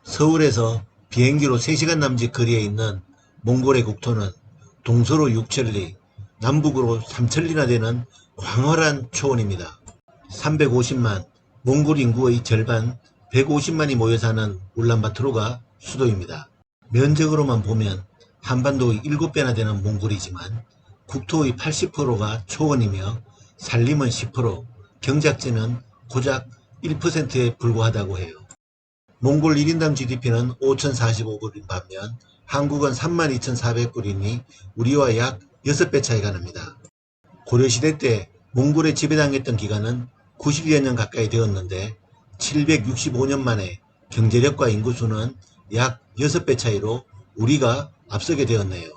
서울에서 비행기로 3시간 남짓 거리에 있는 몽골의 국토는 동서로 6천리, 남북으로 3천리나 되는 광활한 초원입니다. 350만, 몽골 인구의 절반 150만이 모여 사는 울란바토르가 수도입니다. 면적으로만 보면 한반도의 7배나 되는 몽골이지만 국토의 80%가 초원이며 산림은 10%, 경작지는 고작 1%에 불과하다고 해요. 몽골 1인당 GDP는 5,045불인 반면 한국은 32,400불이니 우리와 약 6배 차이가 납니다. 고려시대 때 몽골에 지배당했던 기간은 90여 년 가까이 되었는데 765년 만에 경제력과 인구수는 약 6배 차이로 우리가 앞서게 되었네요.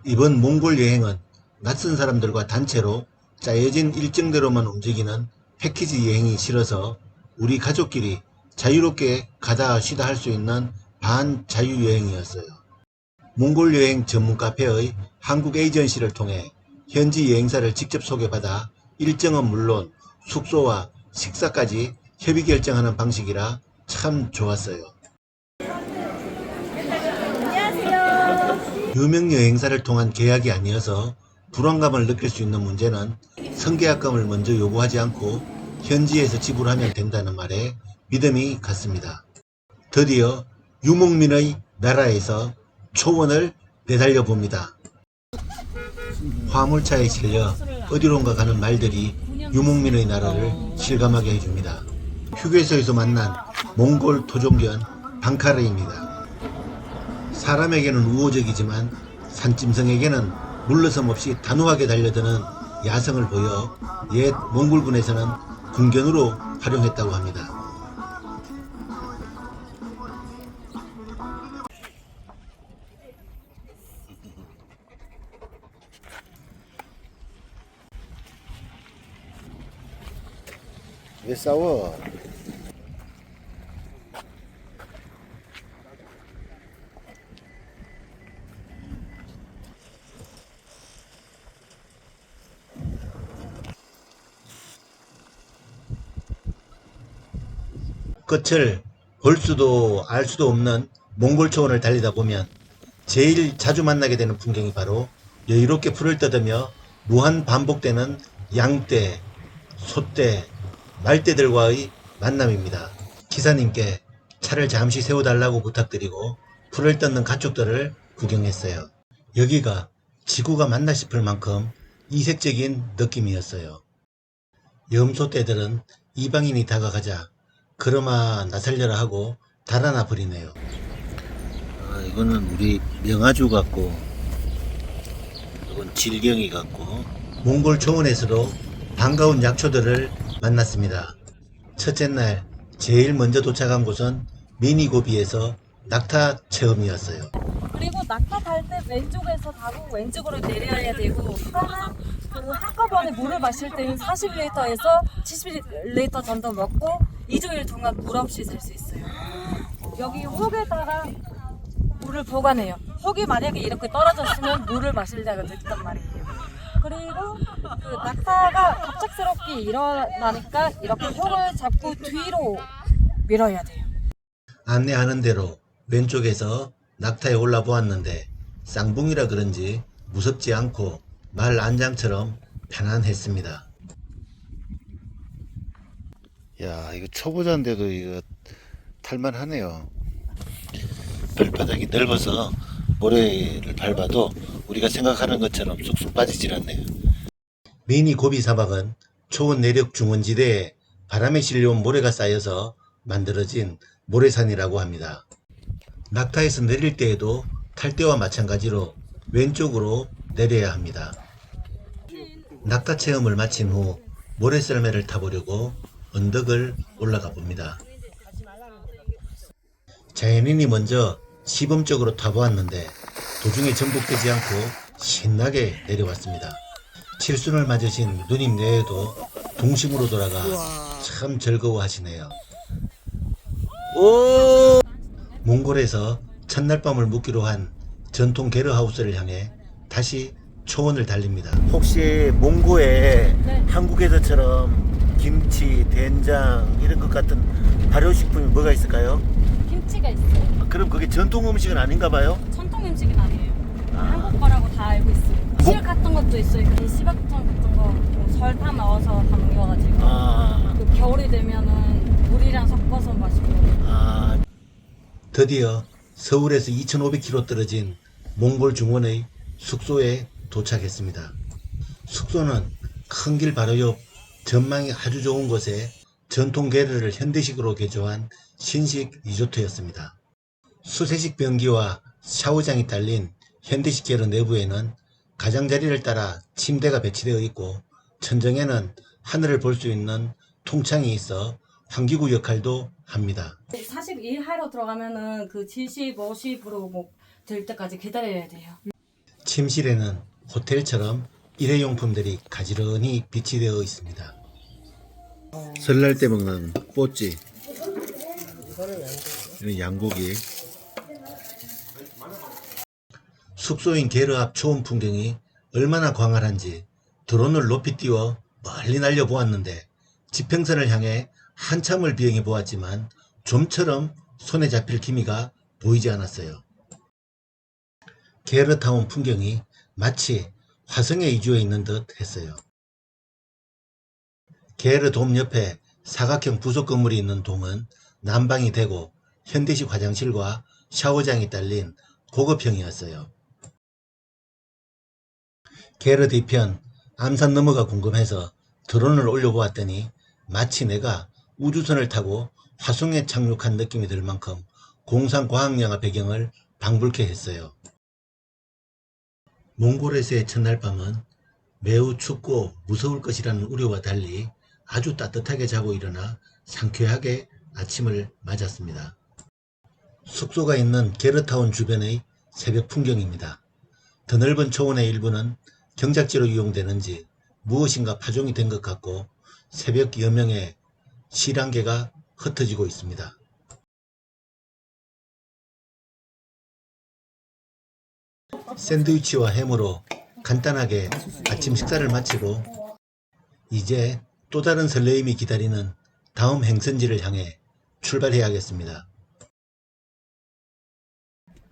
이번 몽골 여행은 낯선 사람들과 단체로 짜여진 일정대로만 움직이는 패키지 여행이 싫어서 우리 가족끼리 자유롭게 가다 쉬다 할 수 있는 반자유여행이었어요. 몽골 여행 전문 카페의 한국 에이전시를 통해 현지 여행사를 직접 소개받아 일정은 물론 숙소와 식사까지 협의 결정하는 방식이라 참 좋았어요. 안녕하세요. 유명 여행사를 통한 계약이 아니어서 불안감을 느낄 수 있는 문제는 선계약금을 먼저 요구하지 않고 현지에서 지불하면 된다는 말에 믿음이 갔습니다. 드디어 유목민의 나라에서 초원을 내달려 봅니다. 화물차에 실려 어디론가 가는 말들이 유목민의 나라를 실감하게 해줍니다. 휴게소에서 만난 몽골 토종견 방카르입니다. 사람에게는 우호적이지만 산짐승에게는 물러섬 없이 단호하게 달려드는 야성을 보여 옛 몽골군에서는 군견으로 활용했다고 합니다. 왜 싸워? 끝을 볼 수도 알 수도 없는 몽골 초원을 달리다 보면 제일 자주 만나게 되는 풍경이 바로 여유롭게 풀을 뜯으며 무한 반복되는 양떼, 소떼, 말떼들과의 만남입니다. 기사님께 차를 잠시 세워달라고 부탁드리고 풀을 뜯는 가축들을 구경했어요. 여기가 지구가 맞나 싶을 만큼 이색적인 느낌이었어요. 염소떼들은 이방인이 다가가자 그러마 나살려라 하고 달아나 버리네요. 이거는 우리 명아주 같고 이건 질경이 같고 몽골 초원에서도 반가운 약초들을 만났습니다. 첫째 날 제일 먼저 도착한 곳은 미니고비에서 낙타 체험이었어요. 그리고 낙타 탈 때 왼쪽에서 타고 왼쪽으로 내려야 되고 그러면 그 한꺼번에 물을 마실 때는 40리터에서 70리터 정도 먹고 2주일 동안 물 없이 살 수 있어요. 여기 혹에다가 물을 보관해요. 혹이 만약에 이렇게 떨어졌으면 물을 마실 때가 됐단 말이에요. 그리고 그 낙타가 갑작스럽게 일어나니까 이렇게 혹을 잡고 뒤로 밀어야 돼요. 안내하는 대로 왼쪽에서 낙타에 올라보았는데 쌍붕이라 그런지 무섭지 않고 말 안장처럼 편안했습니다. 야, 이거 초보자인데도 이거 탈만하네요. 발바닥이 넓어서 모래를 밟아도 우리가 생각하는 것처럼 쑥쑥 빠지질 않네요. 미니 고비 사막은 초원 내륙 중원지대에 바람에 실려온 모래가 쌓여서 만들어진 모래산이라고 합니다. 낙타에서 내릴 때에도 탈 때와 마찬가지로 왼쪽으로 내려야 합니다. 낙타 체험을 마친 후 모래썰매를 타보려고 언덕을 올라가 봅니다. 자연인이 먼저 시범적으로 타보았는데 도중에 전복되지 않고 신나게 내려왔습니다. 칠순을 맞으신 누님 내에도 동심으로 돌아가 참 즐거워하시네요. 오! 몽골에서 첫날 밤을 묵기로 한 전통 게르하우스를 향해 다시 초원을 달립니다. 혹시 몽고에 네. 한국에서처럼 김치, 된장 이런 것 같은 발효식품이 뭐가 있을까요? 김치가 가지가 있어요. 그럼 그게 전통 음식은 아닌가 봐요? 전통 음식은 아니에요. 한국 거라고 다 알고 있어요. 실 같은 것도 있어요. 그 씨박통 같은 거, 뭐 설탕 넣어서 담겨가지고 그 겨울이 되면은 물이랑 섞어서 마시고. 드디어 서울에서 2,500km 떨어진 몽골 중원의 숙소에 도착했습니다. 숙소는 큰 길 바로 옆 전망이 아주 좋은 곳에 전통 게르를 현대식으로 개조한 신식 리조트였습니다. 수세식 변기와 샤워장이 딸린 현대식 게르 내부에는 가장자리를 따라 침대가 배치되어 있고 천정에는 하늘을 볼 수 있는 통창이 있어 환기구 역할도 합니다. 41 하러 들어가면은 그 70, 50으로 뭐 될 때까지 기다려야 돼요. 침실에는 호텔처럼 일회용품들이 가지런히 비치되어 있습니다. 설날 때 먹는 뽀찌, 이건 양고기. 숙소인 게르 앞 초원 풍경이 얼마나 광활한지 드론을 높이 띄워 멀리 날려보았는데 지평선을 향해 한참을 비행해 보았지만 좀처럼 손에 잡힐 기미가 보이지 않았어요. 게르타운 풍경이 마치 화성에 이주해 있는 듯 했어요. 게르 돔 옆에 사각형 부속 건물이 있는 동은 난방이 되고 현대식 화장실과 샤워장이 딸린 고급형이었어요. 게르 뒤편 암산 너머가 궁금해서 드론을 올려보았더니 마치 내가 우주선을 타고 화성에 착륙한 느낌이 들 만큼 공상과학영화 배경을 방불케 했어요. 몽골에서의 첫날 밤은 매우 춥고 무서울 것이라는 우려와 달리 아주 따뜻하게 자고 일어나 상쾌하게 아침을 맞았습니다. 숙소가 있는 게르타운 주변의 새벽 풍경입니다. 드넓은 초원의 일부는 경작지로 이용되는지 무엇인가 파종이 된 것 같고 새벽 여명에 실안개가 흩어지고 있습니다. 샌드위치와 햄으로 간단하게 아침 식사를 마치고 이제 또 다른 설레임이 기다리는 다음 행선지를 향해 출발해야겠습니다.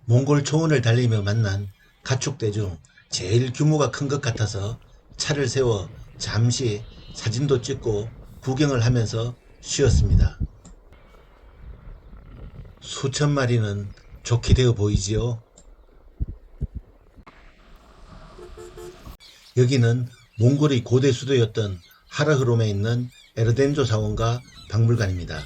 몽골 초원을 달리며 만난 가축대 중 제일 규모가 큰 것 같아서 차를 세워 잠시 사진도 찍고 구경을 하면서 쉬었습니다. 수천 마리는 좋게 되어 보이지요. 여기는 몽골의 고대 수도였던 하라흐롬에 있는 에르덴조 사원과 박물관입니다.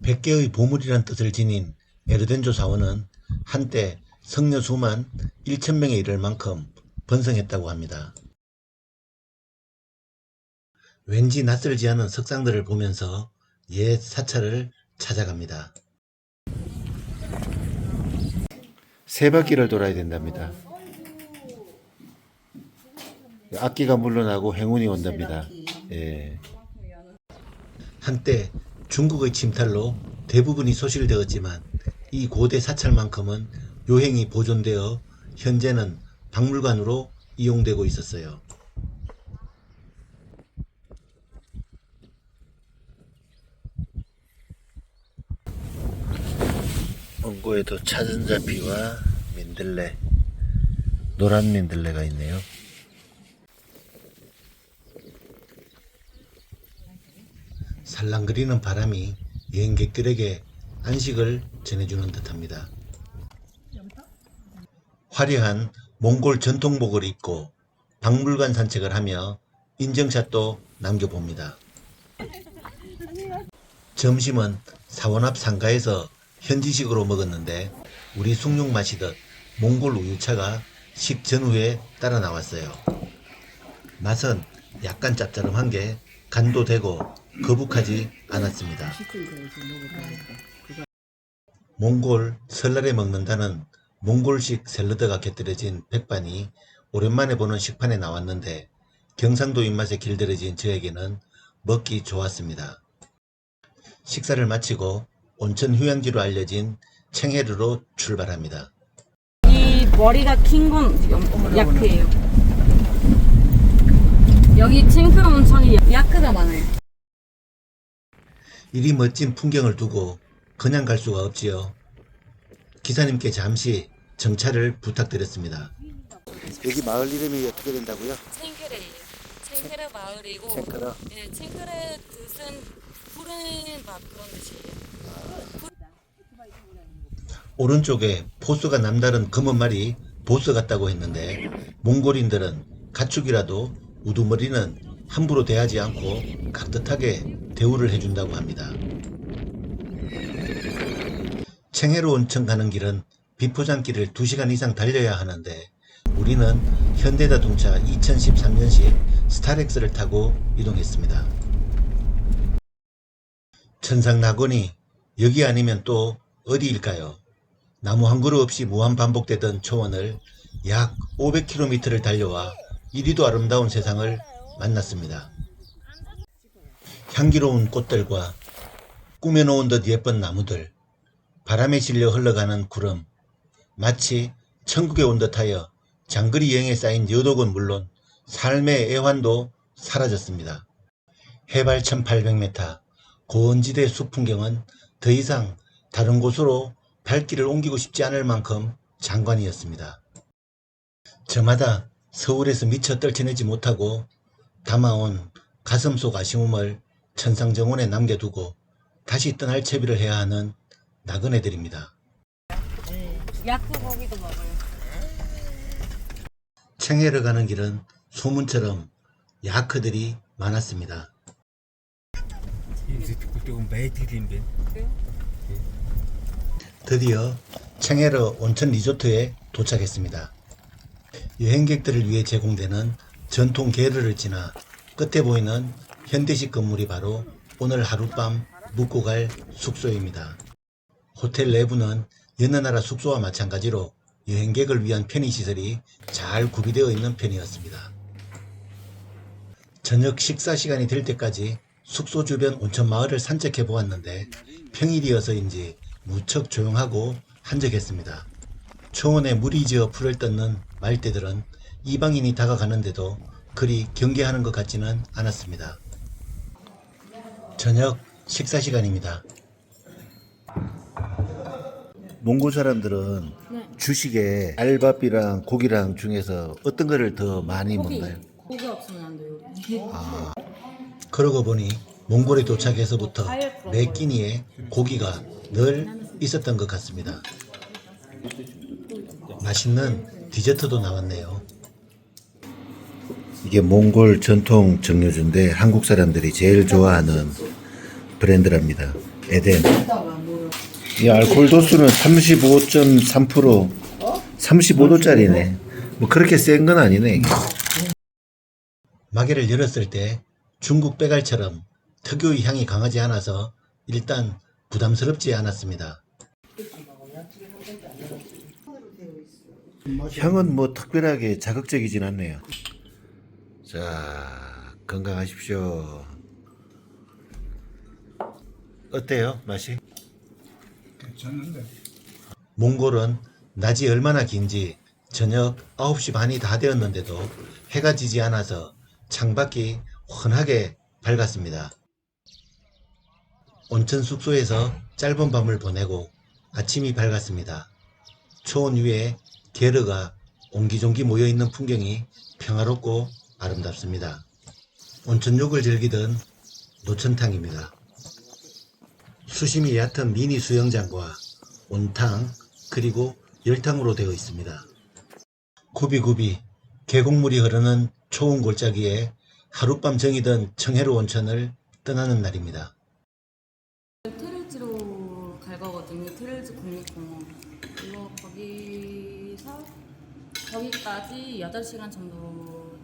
100개의 보물이란 뜻을 지닌 에르덴조 사원은 한때 성녀 수만 1,000명에 이를 만큼 번성했다고 합니다. 왠지 낯설지 않은 석상들을 보면서 옛 사찰을 찾아갑니다. 세 바퀴를 돌아야 된답니다. 악기가 물러나고 행운이 온답니다. 예. 한때 중국의 침탈로 대부분이 소실되었지만 이 고대 사찰만큼은 요행이 보존되어 현재는 박물관으로 이용되고 있었어요. 원고에도 차전자피와 민들레, 노란 민들레가 있네요. 살랑거리는 바람이 여행객들에게 안식을 전해주는 듯합니다. 화려한 몽골 전통복을 입고 박물관 산책을 하며 인증샷도 남겨봅니다. 점심은 사원 앞 상가에서 현지식으로 먹었는데 우리 숭늉 마시듯 몽골 우유차가 식전후에 따라 나왔어요. 맛은 약간 짭짤한 게 간도 되고 거북하지 않았습니다. 몽골 설날에 먹는다는 몽골식 샐러드가 곁들여진 백반이 오랜만에 보는 식판에 나왔는데 경상도 입맛에 길들여진 저에게는 먹기 좋았습니다. 식사를 마치고 온천 휴양지로 알려진 챙헤르로 출발합니다. 이 머리가 긴 건 약해요. 여기 챙헤르 온천이 야크가 많아요. 이리 멋진 풍경을 두고 그냥 갈 수가 없지요. 기사님께 잠시 정차를 부탁드렸습니다. 여기 마을 이름이 어떻게 된다고요? 챙그레예요. 챙그레 마을이고, 챙그레. 네, 챙그레 뜻은 푸른 맛 그런 뜻이에요. 오른쪽에 보스가 남다른 검은 말이 보스 같다고 했는데 몽골인들은 가축이라도 우두머리는 함부로 대하지 않고 깍듯하게 대우를 해준다고 합니다. 챙해로 온천 가는 길은 비포장길을 2시간 이상 달려야 하는데 우리는 현대자동차 2013년식 스타렉스를 타고 이동했습니다. 천상낙원이 여기 아니면 또 어디일까요? 나무 한 그루 없이 무한 반복되던 초원을 약 500km를 달려와 이리도 아름다운 세상을 만났습니다. 향기로운 꽃들과 꾸며놓은 듯 예쁜 나무들, 바람에 실려 흘러가는 구름, 마치 천국에 온 듯하여 장거리 여행에 쌓인 여독은 물론 삶의 애환도 사라졌습니다. 해발 1800m 고원지대 숲 풍경은 더 이상 다른 곳으로 발길을 옮기고 싶지 않을 만큼 장관이었습니다. 저마다 서울에서 미처 떨쳐내지 못하고 담아온 가슴속 아쉬움을 천상정원에 남겨두고 다시 떠날 채비를 해야 하는 나그네들입니다. 야크 고기도 먹어요. 챙해로 가는 길은 소문처럼 야크들이 많았습니다. 드디어 챙해로 온천 리조트에 도착했습니다. 여행객들을 위해 제공되는 전통 게르를 지나 끝에 보이는 현대식 건물이 바로 오늘 하룻밤 묵고 갈 숙소입니다. 호텔 내부는 여느 나라 숙소와 마찬가지로 여행객을 위한 편의시설이 잘 구비되어 있는 편이었습니다. 저녁 식사 시간이 될 때까지 숙소 주변 온천 마을을 산책해 보았는데 평일이어서인지 무척 조용하고 한적했습니다. 초원에 물이 지어 풀을 뜯는 말대들은 이방인이 다가가는데도 그리 경계하는 것 같지는 않았습니다. 저녁 식사 시간입니다. 몽골 사람들은 네. 주식에 알밥이랑 고기랑 중에서 어떤 거를 더 많이 고기. 먹나요? 고기 없으면 안 돼요. 그러고 보니 몽골에 도착해서부터 매 끼니에 고기가 늘 있었던 것 같습니다. 맛있는 디저트도 나왔네요. 이게 몽골 전통 정류주인데 한국 사람들이 제일 좋아하는 브랜드랍니다. 에덴. 이 알코올 도수는 35.3%, 35도짜리네. 뭐 그렇게 센 건 아니네. 이게. 마개를 열었을 때 중국 빼갈처럼 특유의 향이 강하지 않아서 일단 부담스럽지 않았습니다. 향은 뭐 특별하게 자극적이진 않네요. 자, 건강하십시오. 어때요, 맛이? 괜찮은데. 몽골은 낮이 얼마나 긴지 저녁 9시 반이 다 되었는데도 해가 지지 않아서 창밖이 환하게 밝았습니다. 온천 숙소에서 짧은 밤을 보내고 아침이 밝았습니다. 초원 위에 게르가 옹기종기 모여있는 풍경이 평화롭고 아름답습니다. 온천욕을 즐기던 노천탕입니다. 수심이 얕은 미니 수영장과 온탕 그리고 열탕으로 되어 있습니다. 굽이굽이 계곡물이 흐르는 초원 골짜기에 하룻밤 정이던 청해로 온천을 떠나는 날입니다. 트릴즈로 갈 거거든요. 트릴즈 국립공원. 이거 거기까지 8시간 정도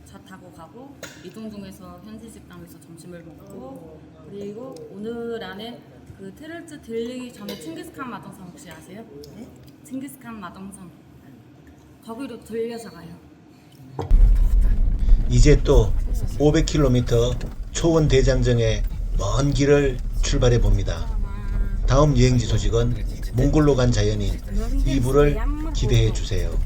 차 타고 가고 이동 중에서 현지 식당에서 점심을 먹고 그리고 오늘 안에 그 트릴즈 들리기 전에 칭기스칸 마동산 혹시 아세요? 네? 칭기스칸 마동산 거기로 들려서 가요. 이제 또 500km 초원 대장정의 먼 길을 출발해 봅니다. 다음 여행지 소식은 몽골로 간 자연인 2부를 기대해 주세요.